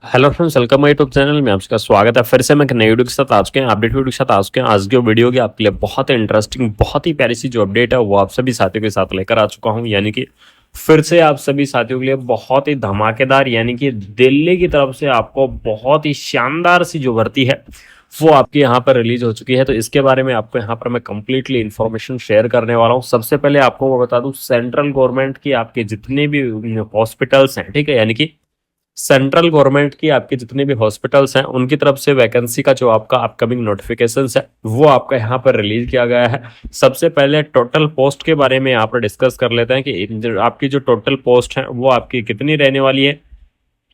Hello friends, welcome my YouTube channel में आपका स्वागत है। फिर से मैं एक नई वीडियो के साथ आज के अपडेट वीडियो के साथ आज की वीडियो की आपके लिए बहुत ही इंटरेस्टिंग, बहुत ही प्यारी सी जो अपडेट है वो आप सभी साथियों के साथ लेकर आ चुका हूं। यानी कि फिर से आप सभी साथियों के लिए बहुत ही धमाकेदार, यानी कि दिल्ली की तरफ से आपको बहुत ही शानदार सी जो भर्ती है वो आपके यहाँ पर रिलीज हो चुकी है। तो इसके बारे में आपको यहाँ पर मैं कंप्लीटली इन्फॉर्मेशन शेयर करने वाला हूँ। सबसे पहले आपको मैं बता दूं, सेंट्रल गवर्नमेंट की आपके जितने भी हॉस्पिटल्स हैं, ठीक है, यानी कि सेंट्रल गवर्नमेंट की आपके जितने भी हॉस्पिटल्स हैं उनकी तरफ से वैकेंसी का जो आपका अपकमिंग नोटिफिकेशन है वो आपका यहाँ पर रिलीज किया गया है। सबसे पहले टोटल पोस्ट के बारे में यहाँ पर डिस्कस कर लेते हैं कि आपकी जो टोटल पोस्ट है वो आपकी कितनी रहने वाली है।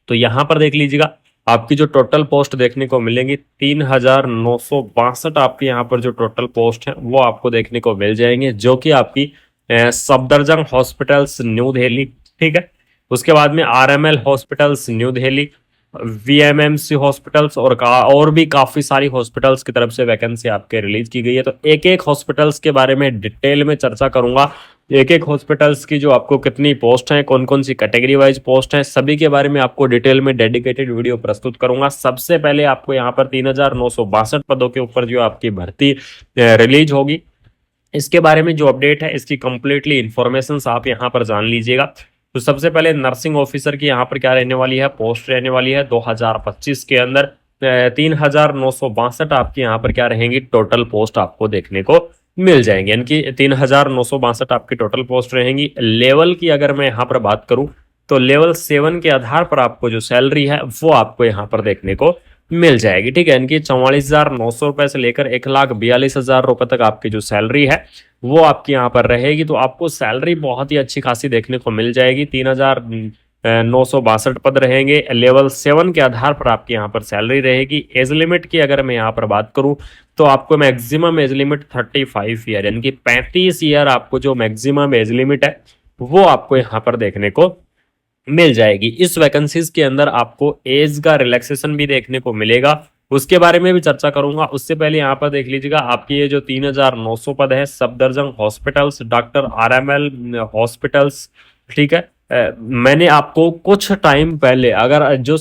तो यहाँ पर देख लीजिएगा, आपकी जो टोटल पोस्ट देखने को मिलेंगी 3,962 आपके यहाँ पर जो टोटल पोस्ट है वो आपको देखने को मिल जाएंगे, जो कि आपकी सफदरजंग हॉस्पिटल्स न्यू दिल्ली, ठीक है, उसके बाद में RML hospitals new Delhi, VMMC hospitals और भी काफी सारी हॉस्पिटल्स की तरफ से वैकेंसी आपके रिलीज की गई है। तो एक एक हॉस्पिटल्स के बारे में डिटेल में चर्चा करूंगा। एक एक हॉस्पिटल्स की जो आपको कितनी पोस्ट है, कौन कौन सी कैटेगरी वाइज पोस्ट है, सभी के बारे में आपको डिटेल में डेडिकेटेड वीडियो प्रस्तुत करूंगा। सबसे पहले आपको यहाँ पर 3,962 पदों के ऊपर जो आपकी भर्ती रिलीज होगी, इसके बारे में जो अपडेट है इसकी कंप्लीटली इंफॉर्मेशन आप यहाँ पर जान लीजिएगा। तो सबसे पहले नर्सिंग ऑफिसर की यहाँ पर क्या रहने वाली है, पोस्ट रहने वाली है 2025 के अंदर 3,962 आपकी यहाँ पर क्या रहेंगी, टोटल पोस्ट आपको देखने को मिल जाएंगे। यानी कि 3,962 आपकी टोटल पोस्ट रहेंगी। लेवल की अगर मैं यहाँ पर बात करूं तो लेवल 7 के आधार पर आपको जो सैलरी है वो आपको यहाँ पर देखने को मिल जाएगी, ठीक है। इनकी 44,900 रुपए से लेकर 1,42,000 रुपए तक आपकी जो सैलरी है वो आपकी यहाँ पर रहेगी। तो आपको सैलरी बहुत ही अच्छी खासी देखने को मिल जाएगी। 3,962 पद रहेंगे। लेवल 7 के आधार पर आपकी यहाँ पर सैलरी रहेगी। एज लिमिट की अगर मैं यहाँ पर बात करूं तो आपको मैक्सिमम एज लिमिट 35 ईयर, यानी कि 35 ईयर आपको जो मैक्सिमम एज लिमिट है वो आपको यहाँ पर देखने को मिल जाएगी। इस वैकेंसीज के अंदर आपको एज का रिलैक्सेशन भी देखने को मिलेगा, उसके बारे में भी चर्चा करूंगा। उससे पहले यहाँ पर देख लीजिएगा, आपकी ये जो 3,900 पद है Safdarjung hospitals, doctor RML hospitals, ठीक है। मैंने आपको कुछ टाइम पहले, अगर जो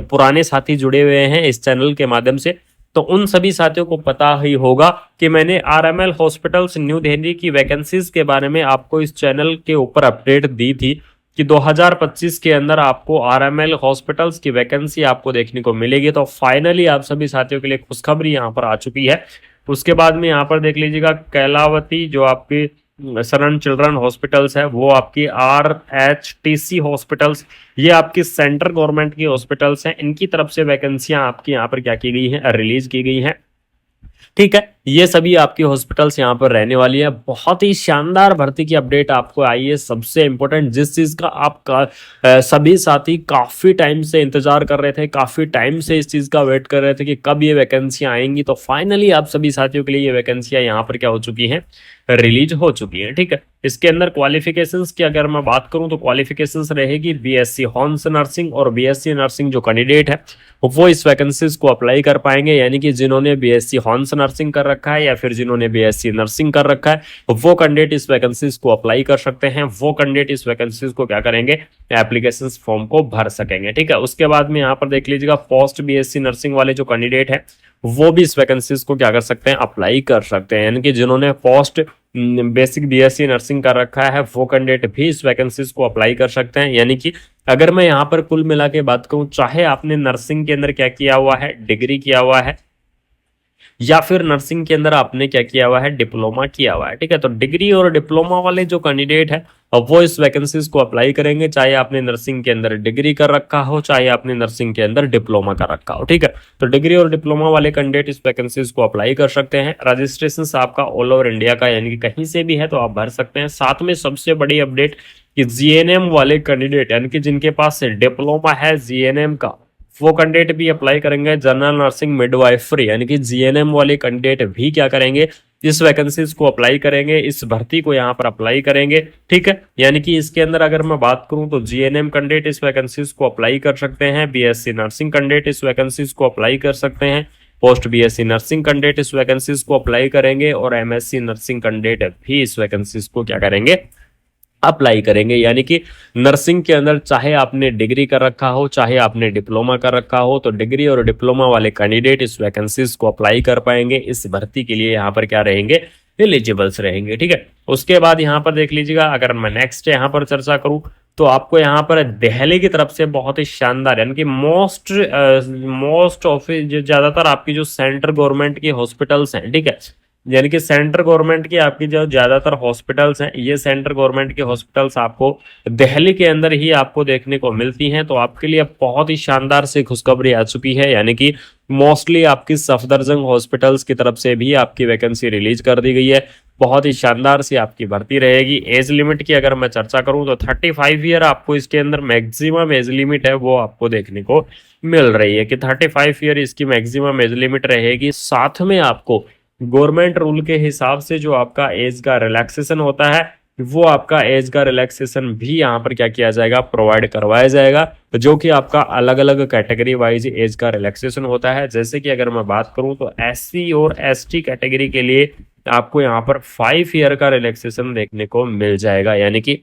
पुराने साथी जुड़े हुए हैं इस चैनल के माध्यम से, तो उन सभी साथियों को पता ही होगा कि मैंने आरएमएल हॉस्पिटल्स न्यू दिल्ली की वैकेंसीज के बारे में आपको इस चैनल के ऊपर अपडेट दी थी कि 2025 के अंदर आपको आरएमएल हॉस्पिटल्स की वैकेंसी आपको देखने को मिलेगी। तो फाइनली आप सभी साथियों के लिए खुशखबरी यहाँ पर आ चुकी है। उसके बाद में यहाँ पर देख लीजिएगा, कैलावती जो आपकी सरन चिल्ड्रन हॉस्पिटल्स है वो आपकी आरएचटीसी हॉस्पिटल्स, ये आपकी सेंट्रल गवर्नमेंट की हॉस्पिटल्स हैं, इनकी तरफ से वैकेंसियां आपकी यहाँ पर क्या की गई है, रिलीज की गई है, ठीक है। ये सभी आपकी हॉस्पिटल्स यहाँ पर रहने वाली है। बहुत ही शानदार भर्ती की अपडेट आपको आई है। सबसे इंपॉर्टेंट जिस चीज का आपका सभी साथी काफी टाइम से इंतजार कर रहे थे, काफी टाइम से इस चीज का वेट कर रहे थे कि कब ये वैकेंसियां आएंगी, तो फाइनली आप सभी साथियों के लिए ये वैकेंसियां यहाँ पर क्या हो चुकी हैं, रिलीज हो चुकी है, ठीक है। इसके अंदर क्वालिफिकेशंस की अगर मैं बात करूं तो क्वालिफिकेशंस रहेगी बीएससी हॉर्न्स नर्सिंग और बीएससी नर्सिंग जो कैंडिडेट है वो इस वैकेंसीज को अप्लाई कर पाएंगे। यानी कि जिन्होंने बीएससी हॉर्न्स नर्सिंग कर रखा है या फिर जिन्होंने बीएससी नर्सिंग कर रखा है वो कैंडिडेट इस वैकेंसीज को अप्लाई कर सकते हैं। वो कैंडिडेट इस वैकेंसीज को क्या करेंगे, एप्लीकेशन फॉर्म को भर सकेंगे, ठीक है। उसके बाद में यहाँ पर देख लीजिएगा, पोस्ट बीएससी नर्सिंग वाले जो कैंडिडेट है वो भी इस वैकेंसीज को क्या कर सकते हैं, अप्लाई कर सकते हैं। यानी कि जिन्होंने पोस्ट बेसिक बीएससी नर्सिंग कर रखा है वो कैंडिडेट भी इस वैकेंसीज को अप्लाई कर सकते हैं। यानी कि अगर मैं यहाँ पर कुल मिला के बात करूं, चाहे आपने नर्सिंग के अंदर क्या किया हुआ है, डिग्री किया हुआ है, या फिर नर्सिंग के अंदर आपने क्या किया हुआ है, डिप्लोमा किया हुआ है, ठीक है। तो डिग्री और डिप्लोमा वाले जो कैंडिडेट है अब वो इस वैकेंसीज को अप्लाई करेंगे, चाहे आपने नर्सिंग के अंदर डिग्री कर रखा हो, चाहे आपने नर्सिंग के अंदर डिप्लोमा कर रखा हो, ठीक है। तो डिग्री और डिप्लोमा वाले कैंडिडेट इस वैकेंसीज को अप्लाई कर सकते हैं। रजिस्ट्रेशन आपका ऑल ओवर इंडिया का, यानी कि कहीं से भी है तो आप भर सकते हैं। साथ में सबसे बड़ी अपडेट कि जीएनएम वाले कैंडिडेट, यानी कि जिनके पास डिप्लोमा है जीएनएम का, वो कैंडिडेट भी अप्लाई करेंगे। जनरल नर्सिंग मिडवाइफरी, यानी कि जीएनएम वाले कैंडिडेट भी क्या करेंगे, इस वैकेंसीज को अप्लाई करेंगे, इस भर्ती को यहाँ पर अप्लाई करेंगे, ठीक है। यानी कि इसके अंदर अगर मैं बात करूं तो जीएनएम कैंडिडेट इस वैकेंसीज को अप्लाई कर सकते हैं, बीएससी नर्सिंग कैंडिडेट इस वैकेंसीज को अप्लाई कर सकते हैं, पोस्ट बीएससी नर्सिंग कैंडिडेट इस वैकेंसीज को अप्लाई करेंगे, और एमएससी नर्सिंग कैंडिडेट भी इस वैकेंसीज को क्या करेंगे, अप्लाई करेंगे। यानी कि नर्सिंग के अंदर चाहे आपने डिग्री कर रखा हो, चाहे आपने डिप्लोमा कर रखा हो, तो डिग्री और डिप्लोमा वाले कैंडिडेट इस वैकेंसीज को अप्लाई कर पाएंगे। इस भर्ती के लिए यहाँ पर क्या रहेंगे, एलिजिबल्स रहेंगे। ठीक है, उसके बाद यहाँ पर देख लीजिएगा, अगर मैं नेक्स्ट यहाँ पर चर्चा करूँ तो आपको यहाँ पर दिल्ली की तरफ से बहुत ही शानदार, यानी कि मोस्ट ऑफिस ज्यादातर आपकी जो सेंट्रल गवर्नमेंट की हॉस्पिटल्स हैं, ठीक है, यानी कि सेंट्रल गवर्नमेंट की आपकी जो ज्यादातर हॉस्पिटल्स हैं, ये सेंट्रल गवर्नमेंट की हॉस्पिटल्स आपको दिल्ली के अंदर ही आपको देखने को मिलती हैं। तो आपके लिए बहुत ही शानदार से खुशखबरी आ चुकी है, यानी कि मोस्टली आपकी सफदरजंग हॉस्पिटल्स की तरफ से भी आपकी वैकेंसी रिलीज कर दी गई है। बहुत ही शानदार सी आपकी भर्ती रहेगी। एज लिमिट की अगर मैं चर्चा करूं तो 35 ईयर आपको इसके अंदर मैक्सिमम एज लिमिट है वो आपको देखने को मिल रही है कि 35 ईयर इसकी मैक्सिमम एज लिमिट रहेगी। साथ में आपको गवर्नमेंट रूल के हिसाब से जो आपका एज का रिलैक्सेशन होता है, वो आपका एज का रिलैक्सेशन भी यहाँ पर क्या किया जाएगा, प्रोवाइड करवाया जाएगा, जो कि आपका अलग अलग कैटेगरी वाइज एज का रिलैक्सेशन होता है। जैसे कि अगर मैं बात करूं तो एससी और एसटी कैटेगरी के लिए आपको यहाँ पर 5 ईयर का रिलैक्सेशन देखने को मिल जाएगा। यानी कि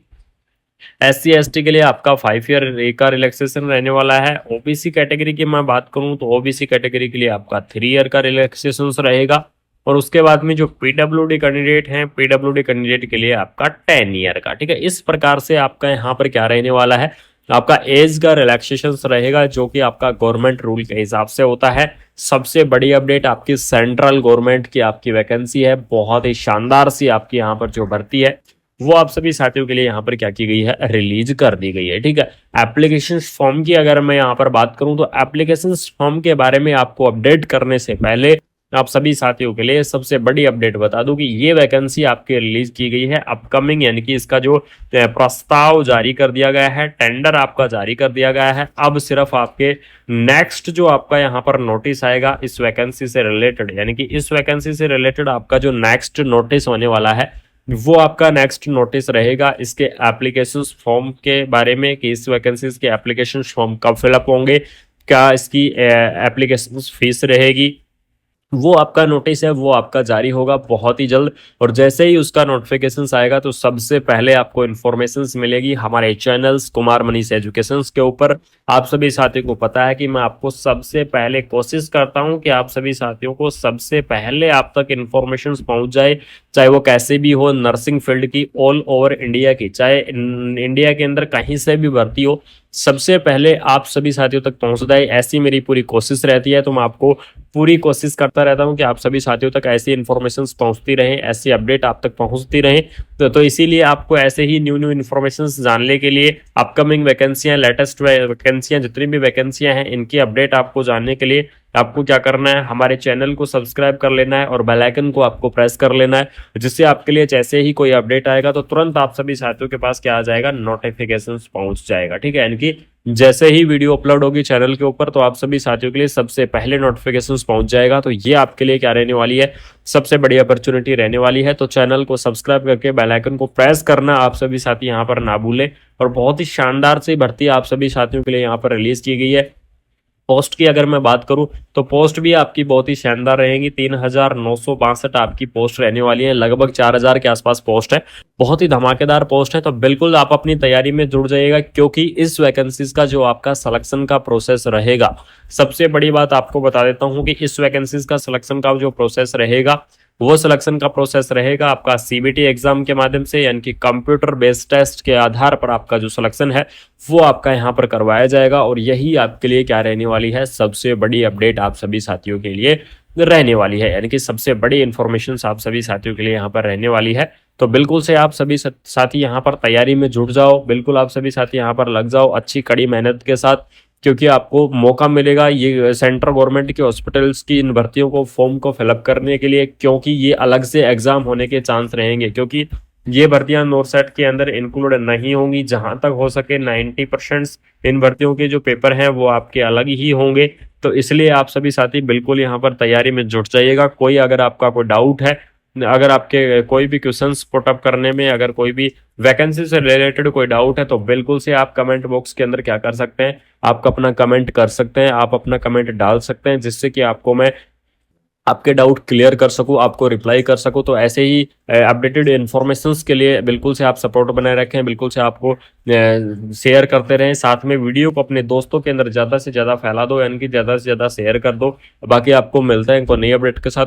एससी एसटी के लिए आपका 5 ईयर का रिलैक्सेशन रहने वाला है। ओबीसी कैटेगरी की मैं बात करूं तो ओबीसी कैटेगरी के लिए आपका 3 ईयर का रिलैक्सेशन रहेगा। और उसके बाद में जो पीडब्ल्यूडी कैंडिडेट हैं, पीडब्ल्यूडी कैंडिडेट के लिए आपका 10 ईयर का। ठीक है, इस प्रकार से आपका यहाँ पर क्या रहने वाला है, आपका एज का रिलैक्सेशन रहेगा, जो कि आपका गवर्नमेंट रूल के हिसाब से होता है। सबसे बड़ी अपडेट आपकी सेंट्रल गवर्नमेंट की आपकी वैकेंसी है, बहुत ही शानदार सी आपकी यहाँ पर जो भर्ती है वो आप सभी साथियों के लिए यहाँ पर क्या की गई है, रिलीज कर दी गई है। ठीक है, एप्लीकेशन फॉर्म की अगर मैं यहाँ पर बात करूं तो एप्लीकेशन फॉर्म के बारे में आपको अपडेट करने से पहले आप सभी साथियों के लिए सबसे बड़ी अपडेट बता दूं कि ये वैकेंसी आपकी रिलीज की गई है अपकमिंग, यानी कि इसका जो प्रस्ताव जारी कर दिया गया है, टेंडर आपका जारी कर दिया गया है। अब सिर्फ आपके नेक्स्ट जो आपका यहाँ पर नोटिस आएगा इस वैकेंसी से रिलेटेड, यानी कि इस वैकेंसी से रिलेटेड आपका जो नेक्स्ट नोटिस होने वाला है वो आपका नेक्स्ट नोटिस रहेगा इसके एप्लीकेशन फॉर्म के बारे में, कि इस वैकेंसी के एप्लीकेशन फॉर्म कब फिलअप होंगे, क्या इसकी एप्लीकेशन फीस रहेगी, वो आपका नोटिस है वो आपका जारी होगा बहुत ही जल्द। और जैसे ही उसका नोटिफिकेशन आएगा तो सबसे पहले आपको इन्फॉर्मेशंस मिलेगी हमारे चैनल्स कुमार मनीष एजुकेशन के ऊपर। आप सभी साथियों को पता है कि मैं आपको सबसे पहले कोशिश करता हूं कि आप सभी साथियों को सबसे पहले आप तक इन्फॉर्मेशन पहुंच जाए, चाहे वो कैसे भी हो, नर्सिंग फील्ड की ऑल ओवर इंडिया की, चाहे इंडिया के अंदर कहीं से भी भर्ती हो, सबसे पहले आप सभी साथियों तक पहुंच जाए, ऐसी मेरी पूरी कोशिश रहती है। तो मैं आपको पूरी कोशिश करता रहता हूं कि आप सभी साथियों तक ऐसी इन्फॉर्मेशन पहुंचती रहें, ऐसी अपडेट आप तक पहुंचती रहें। तो इसीलिए आपको ऐसे ही न्यू इन्फॉर्मेशन जानने के लिए, अपकमिंग वैकेंसियां, लेटेस्ट वैकेंसियां, जितनी भी वैकेंसियां हैं इनकी अपडेट आपको जानने के लिए आपको क्या करना है, हमारे चैनल को सब्सक्राइब कर लेना है और बेल आइकन को आपको प्रेस कर लेना है, जिससे आपके लिए जैसे ही कोई अपडेट आएगा तो तुरंत आप सभी साथियों के पास क्या आ जाएगा, नोटिफिकेशन पहुंच जाएगा। ठीक है, यानी कि जैसे ही वीडियो अपलोड होगी चैनल के ऊपर तो आप सभी साथियों के लिए सबसे पहले नोटिफिकेशन पहुंच जाएगा। तो ये आपके लिए क्या रहने वाली है, सबसे बड़ी अपॉर्चुनिटी रहने वाली है। तो चैनल को सब्सक्राइब करके बेल आइकन को प्रेस करना आप सभी साथी यहाँ पर ना भूलें। और बहुत ही शानदार सी भर्ती आप सभी साथियों के लिए यहाँ पर रिलीज की गई है। पोस्ट की अगर मैं बात करूं तो पोस्ट भी आपकी बहुत ही शानदार रहेंगी, 3962 आपकी पोस्ट रहने वाली है, लगभग 4000 के आसपास पोस्ट है, बहुत ही धमाकेदार पोस्ट है। तो बिल्कुल आप अपनी तैयारी में जुड़ जाइएगा, क्योंकि इस वैकेंसीज का जो आपका सिलेक्शन का प्रोसेस रहेगा, सबसे बड़ी बात आपको बता देता हूं कि इस वैकेंसीज का सिलेक्शन का जो प्रोसेस रहेगा वो सिलेक्शन का प्रोसेस रहेगा आपका सीबीटी एग्जाम के माध्यम से, यानी कि कंप्यूटर बेस्ड टेस्ट के आधार पर आपका जो सिलेक्शन है वो आपका यहाँ पर करवाया जाएगा। और यही आपके लिए क्या रहने वाली है, सबसे बड़ी अपडेट आप सभी साथियों के लिए रहने वाली है, यानी कि सबसे बड़ी इंफॉर्मेशन आप सभी साथियों के लिए यहाँ पर रहने वाली है। तो बिल्कुल से आप सभी साथी यहाँ पर तैयारी में जुट जाओ, बिल्कुल आप सभी साथी यहाँ पर लग जाओ अच्छी कड़ी मेहनत के साथ, क्योंकि आपको मौका मिलेगा ये सेंट्रल गवर्नमेंट के हॉस्पिटल्स की इन भर्तियों को फॉर्म को फिलअप करने के लिए, क्योंकि ये अलग से एग्जाम होने के चांस रहेंगे, क्योंकि ये भर्तियां नोरसेट के अंदर इंक्लूड नहीं होंगी। जहां तक हो सके 90% इन भर्तियों के जो पेपर हैं वो आपके अलग ही होंगे। तो इसलिए आप सभी साथी बिल्कुल यहाँ पर तैयारी में जुट जाइएगा। कोई अगर आपका कोई डाउट है, अगर आपके कोई भी क्वेश्चंस पुटअप करने में, अगर कोई भी वैकेंसी से रिलेटेड कोई डाउट है, तो बिल्कुल से आप कमेंट बॉक्स के अंदर क्या कर सकते हैं, आप अपना कमेंट कर सकते हैं, आप अपना कमेंट डाल सकते हैं, जिससे कि आपको मैं आपके डाउट क्लियर कर सकूं, आपको रिप्लाई कर सकूं। तो ऐसे ही अपडेटेड इन्फॉर्मेशंस के लिए बिल्कुल से आप सपोर्ट बनाए रखें, बिल्कुल से आपको शेयर करते रहें। साथ में वीडियो को अपने दोस्तों के अंदर ज़्यादा से ज़्यादा फैला दो, यानी कि ज़्यादा से ज़्यादा शेयर कर दो। बाकी आपको मिलता है एक नई अपडेट के साथ।